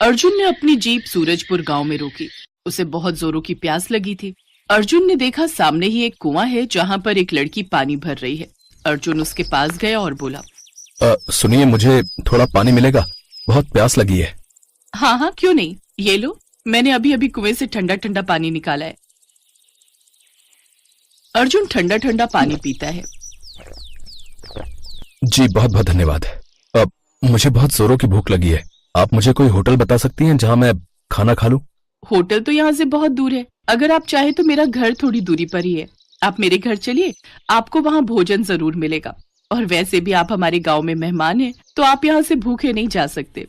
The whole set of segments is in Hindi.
अर्जुन ने अपनी जीप सूरजपुर गांव में रोकी। उसे बहुत जोरों की प्यास लगी थी। अर्जुन ने देखा सामने ही एक कुआं है जहां पर एक लड़की पानी भर रही है। अर्जुन उसके पास गया और बोला, सुनिए, मुझे थोड़ा पानी मिलेगा? बहुत प्यास लगी है। हाँ हाँ, क्यों नहीं, ये लो, मैंने अभी अभी कुएं से ठंडा ठंडा पानी निकाला है। अर्जुन ठंडा ठंडा पानी पीता है। जी बहुत बहुत धन्यवाद। अब मुझे बहुत जोरों की भूख लगी है। आप मुझे कोई होटल बता सकती हैं जहां मैं खाना खा लूं? होटल तो यहाँ से बहुत दूर है। अगर आप चाहे तो मेरा घर थोड़ी दूरी पर ही है। आप मेरे घर चलिए, आपको वहाँ भोजन जरूर मिलेगा। और वैसे भी आप हमारे गांव में मेहमान हैं, तो आप यहाँ से भूखे नहीं जा सकते।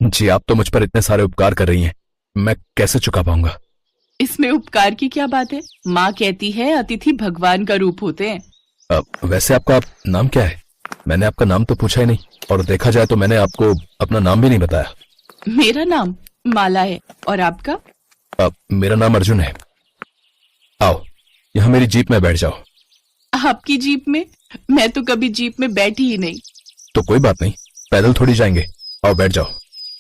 जी, आप तो मुझ पर इतने सारे उपकार कर रही हैं, मैं कैसे चुका पाऊंगा? इसमें उपकार की क्या बात है? माँ कहती है अतिथि भगवान का रूप होते हैं। वैसे आपका नाम क्या है? मैंने आपका नाम तो पूछा ही नहीं, और देखा जाए तो मैंने आपको अपना नाम भी नहीं बताया। मेरा नाम माला है, और आपका? मेरा नाम अर्जुन है। आओ, यहाँ मेरी जीप में बैठ जाओ। आपकी जीप में? मैं तो कभी जीप में बैठी ही नहीं। तो कोई बात नहीं, पैदल थोड़ी जाएंगे, आओ बैठ जाओ।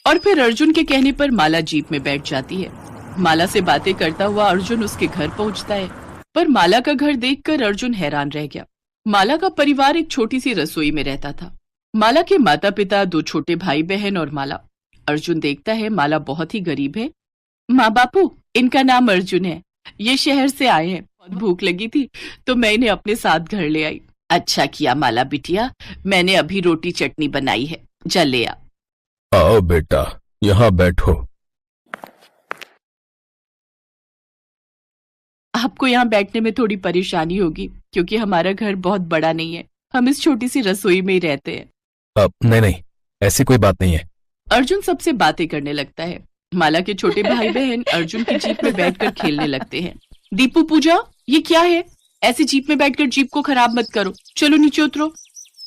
और फिर अर्जुन के कहने पर माला जीप में बैठ जाती है। माला से बातें करता हुआ अर्जुन उसके घर पहुंचता है। पर माला का घर देखकर अर्जुन हैरान रह गया। माला का परिवार एक छोटी सी रसोई में रहता था। माला के माता पिता, 2 छोटे भाई बहन और माला। अर्जुन देखता है माला बहुत ही गरीब है। माँ बापू, इनका नाम अर्जुन है, ये शहर से आए हैं। बहुत भूख लगी थी तो मैं इन्हें अपने साथ घर ले आई। अच्छा किया माला बिटिया, मैंने अभी रोटी चटनी बनाई है, जा ले आ। आओ बेटा, यहाँ बैठो। आपको यहाँ बैठने में थोड़ी परेशानी होगी क्योंकि हमारा घर बहुत बड़ा नहीं है। हम इस छोटी सी रसोई में ही रहते हैं। नहीं नहीं, ऐसी कोई बात नहीं है। अर्जुन सबसे बातें करने लगता है। माला के छोटे भाई बहन अर्जुन की जीप में बैठकर खेलने लगते हैं। दीपू, पूजा, ये क्या है? ऐसी जीप में बैठकर जीप को खराब मत करो, चलो नीचे उतरो।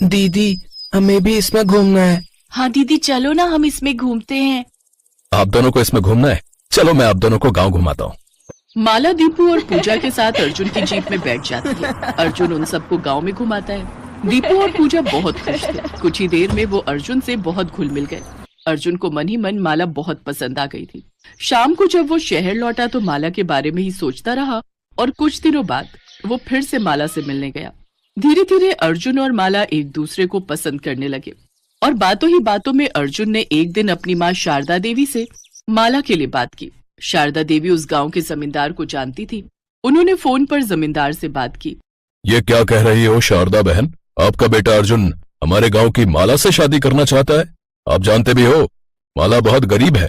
दीदी, हमें भी इसमें घूमना है। हाँ दीदी, चलो ना, हम इसमें घूमते हैं। आप दोनों को इसमें घूमना है? चलो मैं आप दोनों को गांव घुमाता हूँ। माला, दीपू और पूजा के साथ अर्जुन की जीप में बैठ जाती है। अर्जुन उन सबको गांव में घुमाता है। दीपू और पूजा बहुत खुश थे। कुछ ही देर में वो अर्जुन से बहुत घुल मिल गए। अर्जुन को मन ही मन माला बहुत पसंद आ गई थी। शाम को जब वो शहर लौटा तो माला के बारे में ही सोचता रहा, और कुछ दिनों बाद वो फिर से माला से मिलने गया। धीरे धीरे अर्जुन और माला एक दूसरे को पसंद करने लगे, और बातों ही बातों में अर्जुन ने एक दिन अपनी माँ शारदा देवी से माला के लिए बात की। शारदा देवी उस गांव के जमींदार को जानती थी। उन्होंने फोन पर जमींदार से बात की। ये क्या कह रही हो शारदा बहन? आपका बेटा अर्जुन हमारे गांव की माला से शादी करना चाहता है? आप जानते भी हो माला बहुत गरीब है,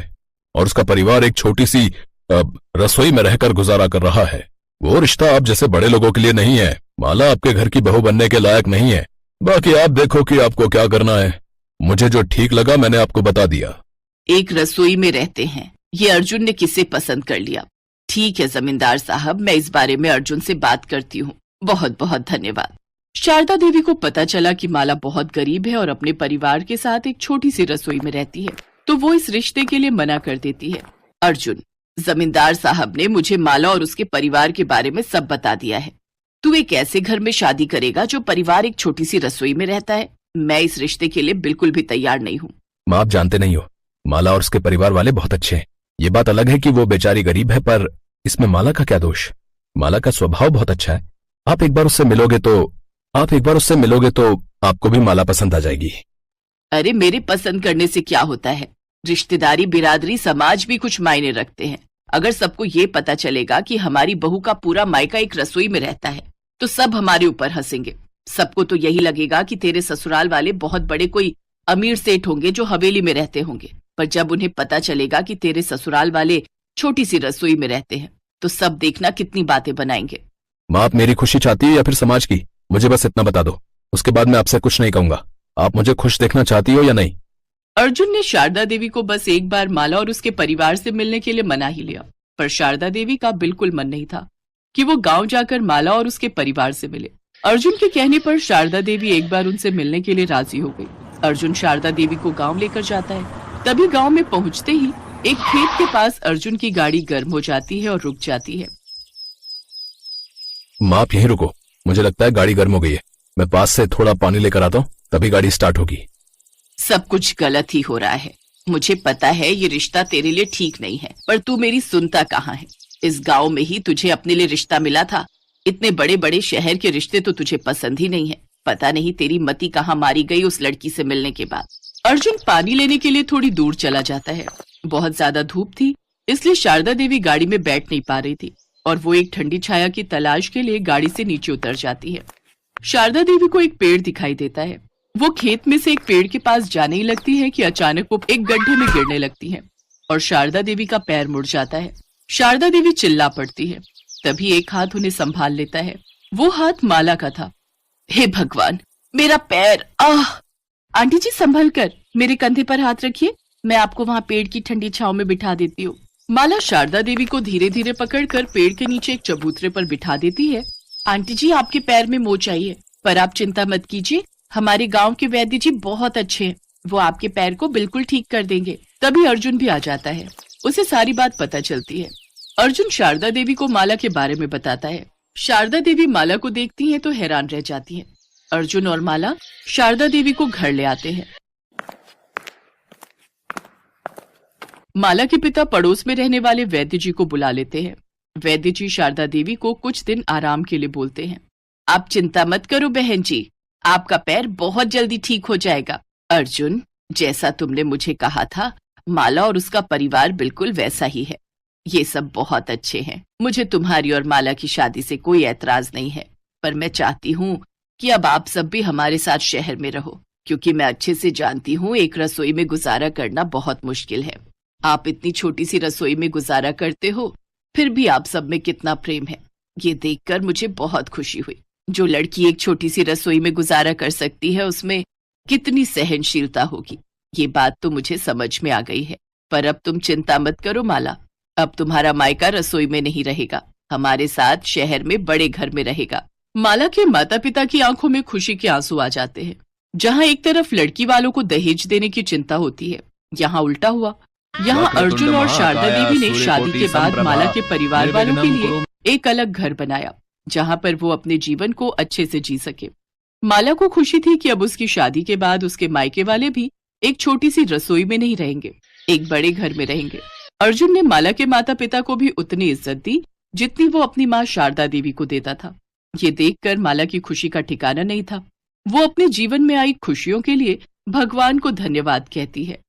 और उसका परिवार एक छोटी सी रसोई में रहकर गुजारा कर रहा है। वो रिश्ता आप जैसे बड़े लोगों के लिए नहीं है। माला आपके घर की बहू बनने के लायक नहीं है। बाकी आप देखो कि आपको क्या करना है। मुझे जो ठीक लगा मैंने आपको बता दिया। एक रसोई में रहते हैं, ये अर्जुन ने किसे पसंद कर लिया। ठीक है जमींदार साहब, मैं इस बारे में अर्जुन से बात करती हूँ। बहुत बहुत धन्यवाद। शारदा देवी को पता चला कि माला बहुत गरीब है और अपने परिवार के साथ एक छोटी सी रसोई में रहती है, तो वो इस रिश्ते के लिए मना कर देती है। अर्जुन, जमींदार साहब ने मुझे माला और उसके परिवार के बारे में सब बता दिया है। तू एक ऐसे घर में शादी करेगा जो परिवार एक छोटी सी रसोई में रहता है? मैं इस रिश्ते के लिए बिल्कुल भी तैयार नहीं हूँ। माँ, आप जानते नहीं हो, माला और उसके परिवार वाले बहुत अच्छे हैं। ये बात अलग है कि वो बेचारी गरीब है, पर इसमें माला का क्या दोष? माला का स्वभाव बहुत अच्छा है। आप एक बार उससे मिलोगे तो आपको भी माला पसंद आ जाएगी। अरे, मेरे पसंद करने से क्या होता है? रिश्तेदारी, बिरादरी, समाज भी कुछ मायने रखते हैं। अगर सबको ये पता चलेगा कि हमारी बहू का पूरा मायका एक रसोई में रहता है तो सब हमारे ऊपर हंसेंगे। सबको तो यही लगेगा कि तेरे ससुराल वाले बहुत बड़े कोई अमीर सेठ होंगे जो हवेली में रहते होंगे। पर जब उन्हें पता चलेगा कि तेरे ससुराल वाले छोटी सी रसोई में रहते हैं तो सब देखना कितनी बातें बनाएंगे। माँ, आप मेरी खुशी चाहती हो या फिर समाज की? मुझे बस इतना बता दो, उसके बाद मैं आपसे कुछ नहीं कहूंगा। आप मुझे खुश देखना चाहती हो या नहीं? अर्जुन ने शारदा देवी को बस एक बार माला और उसके परिवार से मिलने के लिए मना ही लिया, पर शारदा देवी का बिल्कुल मन नहीं था कि वो गांव जाकर माला और उसके परिवार से मिले। अर्जुन के कहने पर शारदा देवी एक बार उनसे मिलने के लिए राजी हो गई। अर्जुन शारदा देवी को गांव लेकर जाता है। तभी गांव में पहुंचते ही एक खेत के पास अर्जुन की गाड़ी गर्म हो जाती है और रुक जाती है। माँ, आप यहीं रुको, मुझे लगता है गाड़ी गर्म हो गई है। मैं पास से थोड़ा पानी लेकर आता हूँ, तभी गाड़ी स्टार्ट होगी। सब कुछ गलत ही हो रहा है। मुझे पता है ये रिश्ता तेरे लिए ठीक नहीं है, पर तू मेरी सुनता कहाँ है। इस गांव में ही तुझे अपने लिए रिश्ता मिला था। इतने बड़े बड़े शहर के रिश्ते तो तुझे पसंद ही नहीं है। पता नहीं तेरी मति कहाँ मारी गई उस लड़की से मिलने के बाद। अर्जुन पानी लेने के लिए थोड़ी दूर चला जाता है। बहुत ज्यादा धूप थी, इसलिए शारदा देवी गाड़ी में बैठ नहीं पा रही थी और वो एक ठंडी छाया की तलाश के लिए गाड़ी से नीचे उतर जाती है। शारदा देवी को एक पेड़ दिखाई देता है। वो खेत में से एक पेड़ के पास जाने ही लगती है कि अचानक वो एक गड्ढे में गिरने लगती है और शारदा देवी का पैर मुड़ जाता है। शारदा देवी चिल्ला पड़ती है। तभी एक हाथ उन्हें संभाल लेता है। वो हाथ माला का था। हे भगवान, मेरा पैर! आह! आंटी जी संभल कर, मेरे कंधे पर हाथ रखिए, मैं आपको वहाँ पेड़ की ठंडी छांव में बिठा देती हूँ। माला शारदा देवी को धीरे धीरे पकड़कर पेड़ के नीचे एक चबूतरे पर बिठा देती है। आंटी जी, आपके पैर में मोच आई है, पर आप चिंता मत कीजिए, हमारे गांव के वैद्य जी बहुत अच्छे हैं, वो आपके पैर को बिल्कुल ठीक कर देंगे। तभी अर्जुन भी आ जाता है। उसे सारी बात पता चलती है। अर्जुन शारदा देवी को माला के बारे में बताता है। शारदा देवी माला को देखती हैं तो हैरान रह जाती हैं। अर्जुन और माला शारदा देवी को घर ले आते हैं। माला के पिता पड़ोस में रहने वाले वैद्य जी को बुला लेते हैं। वैद्य जी शारदा देवी को कुछ दिन आराम के लिए बोलते हैं। आप चिंता मत करो बहन जी, आपका पैर बहुत जल्दी ठीक हो जाएगा। अर्जुन, जैसा तुमने मुझे कहा था, माला और उसका परिवार बिल्कुल वैसा ही है। ये सब बहुत अच्छे हैं। मुझे तुम्हारी और माला की शादी से कोई ऐतराज नहीं है, पर मैं चाहती हूँ कि अब आप सब भी हमारे साथ शहर में रहो, क्योंकि मैं अच्छे से जानती हूँ एक रसोई में गुजारा करना बहुत मुश्किल है। आप इतनी छोटी सी रसोई में गुजारा करते हो, फिर भी आप सब में कितना प्रेम है, ये देखकर मुझे बहुत खुशी हुई। जो लड़की एक छोटी सी रसोई में गुजारा कर सकती है, उसमें कितनी सहनशीलता होगी, ये बात तो मुझे समझ में आ गई है। पर अब तुम चिंता मत करो माला, अब तुम्हारा मायका रसोई में नहीं रहेगा, हमारे साथ शहर में बड़े घर में रहेगा। माला के माता पिता की आंखों में खुशी के आंसू आ जाते हैं। जहाँ एक तरफ लड़की वालों को दहेज देने की चिंता होती है, यहाँ उल्टा हुआ। यहाँ अर्जुन और शारदा देवी ने शादी के बाद माला के परिवार वालों के लिए एक अलग घर बनाया, जहाँ पर वो अपने जीवन को अच्छे से जी सके। माला को खुशी थी कि अब उसकी शादी के बाद उसके मायके वाले भी एक छोटी सी रसोई में नहीं रहेंगे, एक बड़े घर में रहेंगे। अर्जुन ने माला के माता पिता को भी उतनी इज्जत दी जितनी वो अपनी माँ शारदा देवी को देता था। ये देखकर माला की खुशी का ठिकाना नहीं था। वो अपने जीवन में आई खुशियों के लिए भगवान को धन्यवाद कहती है।